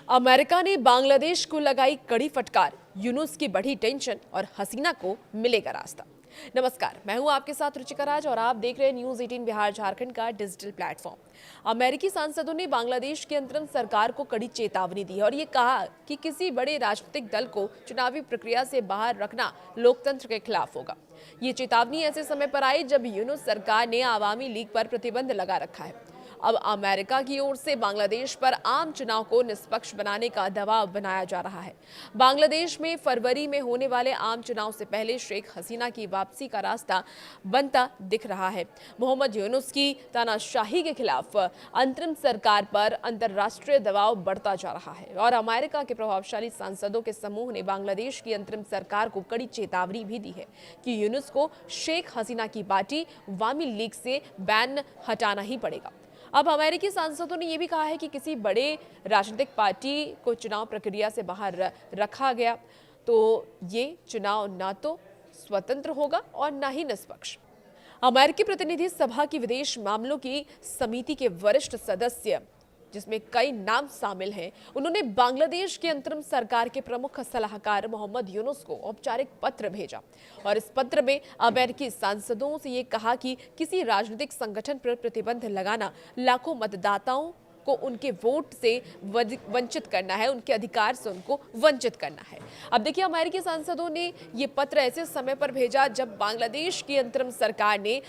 America ने बांग्लादेश को लगाई कड़ी फटकार, यूनुस की बढ़ी टेंशन और हसीना को मिलेगा रास्ता। नमस्कार, मैं हूं आपके साथ रुचिका राज और आप देख रहे हैं न्यूज 18 बिहार झारखंड का डिजिटल प्लेटफॉर्म। अमेरिकी सांसदों ने बांग्लादेश की अंतरिम सरकार को कड़ी चेतावनी दी और ये कहा कि किसी बड़े राजनीतिक दल को चुनावी प्रक्रिया से बाहर रखना लोकतंत्र के खिलाफ होगा। ये चेतावनी ऐसे समय पर आई जब यूनुस सरकार ने आवामी लीग पर प्रतिबंध लगा रखा है। अब अमेरिका की ओर से बांग्लादेश पर आम चुनाव को निष्पक्ष बनाने का दबाव बनाया जा रहा है। बांग्लादेश में फरवरी में होने वाले आम चुनाव से पहले शेख हसीना की वापसी का रास्ता बनता दिख रहा है। मोहम्मद यूनुस की तानाशाही के खिलाफ अंतरिम सरकार पर अंतर्राष्ट्रीय दबाव बढ़ता जा रहा है और अमेरिका के प्रभावशाली सांसदों के समूह ने बांग्लादेश की अंतरिम सरकार को कड़ी चेतावनी भी दी है कि यूनुस को शेख हसीना की पार्टी अवामी लीग से बैन हटाना ही पड़ेगा। अब अमेरिकी सांसदों ने यह भी कहा है कि किसी बड़े राजनीतिक पार्टी को चुनाव प्रक्रिया से बाहर रखा गया तो ये चुनाव ना तो स्वतंत्र होगा और ना ही निष्पक्ष। अमेरिकी प्रतिनिधि सभा की विदेश मामलों की समिति के वरिष्ठ सदस्य, जिसमें कई नाम शामिल हैं, उन्होंने बांग्लादेश की अंतरिम सरकार के प्रमुख सलाहकार मोहम्मद यूनुस को औपचारिक पत्र भेजा और इस पत्र में अमेरिकी सांसदों से ये कहा कि किसी राजनीतिक संगठन पर प्रतिबंध लगाना लाखों मतदाताओं को उनके वोट से वंचित करना है, उनके अधिकार से उनको वंचित करना है। अब देखिए, अमेरिकी सांसदों ने ये पत्र ऐसे समय पर भेजा जब बांग्लादेश की अंतरिम सरकार ने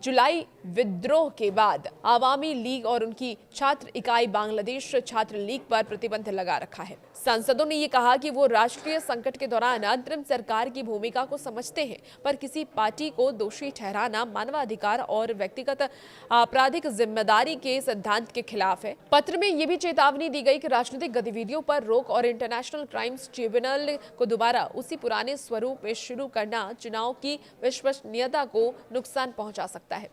जुलाई विद्रोह के बाद आवामी लीग और उनकी छात्र इकाई बांग्लादेश छात्र लीग पर प्रतिबंध लगा रखा है। सांसदों ने ये कहा कि वो राष्ट्रीय संकट के दौरान अंतरिम सरकार की भूमिका को समझते हैं, पर किसी पार्टी को दोषी ठहराना मानवाधिकार और व्यक्तिगत आपराधिक जिम्मेदारी के सिद्धांत के खिलाफ है। पत्र में ये भी चेतावनी दी गई कि राजनीतिक गतिविधियों पर रोक और इंटरनेशनल क्राइम्स ट्रिब्यूनल को दोबारा उसी पुराने स्वरूप में शुरू करना चुनाव की विश्वसनीयता को नुकसान पहुंचा सकता है।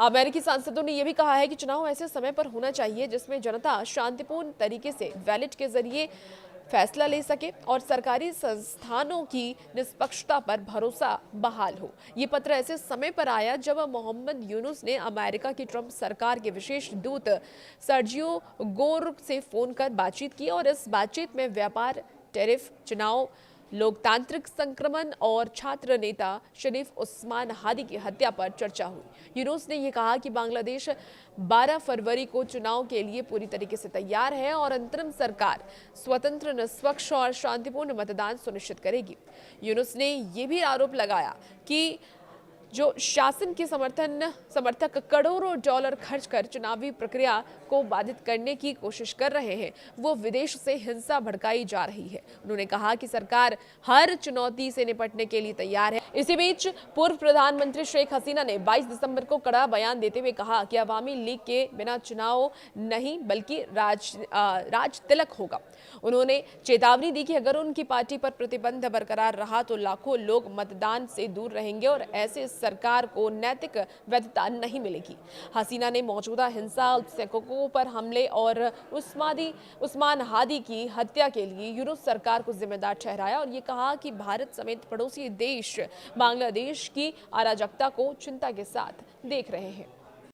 अमेरिकी सांसदों ने यह भी कहा है कि चुनाव ऐसे समय पर होना चाहिए जिसमें जनता शांतिपूर्ण तरीके से बैलेट के जरिए फैसला ले सके और सरकारी संस्थानों की निष्पक्षता पर भरोसा बहाल हो। ये पत्र ऐसे समय पर आया जब मोहम्मद यूनुस ने अमेरिका की ट्रंप सरकार के विशेष दूत सर्जियो गोर से फोन कर बातचीत की और इस बातचीत में व्यापार, टैरिफ, चुनाव, लोकतांत्रिक संक्रमण और छात्र नेता शरीफ उस्मान हादी की हत्या पर चर्चा हुई। यूनुस ने यह कहा कि बांग्लादेश 12 फरवरी को चुनाव के लिए पूरी तरीके से तैयार है और अंतरिम सरकार स्वतंत्र, निष्पक्ष और शांतिपूर्ण मतदान सुनिश्चित करेगी। यूनुस ने यह भी आरोप लगाया कि जो शासन के समर्थक करोड़ों डॉलर खर्च कर चुनावी प्रक्रिया को बाधित करने की कोशिश कर रहे हैं, वो विदेश से हिंसा भड़काई जा रही है। उन्होंने कहा कि सरकार हर चुनौती से निपटने के लिए तैयार है। इसी बीच पूर्व प्रधानमंत्री शेख हसीना ने 22 दिसंबर को कड़ा बयान देते हुए कहा कि अवामी लीग के बिना चुनाव नहीं बल्कि राज तिलक होगा। उन्होंने चेतावनी दी कि अगर उनकी पार्टी पर प्रतिबंध बरकरार रहा तो लाखों लोग मतदान से दूर रहेंगे और ऐसे सरकार को नैतिक वैधता नहीं मिलेगी। हसीना ने मौजूदा हिंसा, अल्पसंख्यकों पर हमले और उस्मान हादी की हत्या के लिए यूनुस सरकार को जिम्मेदार ठहराया और ये कहा कि भारत समेत पड़ोसी देश बांग्लादेश की अराजकता को चिंता के साथ देख रहे हैं।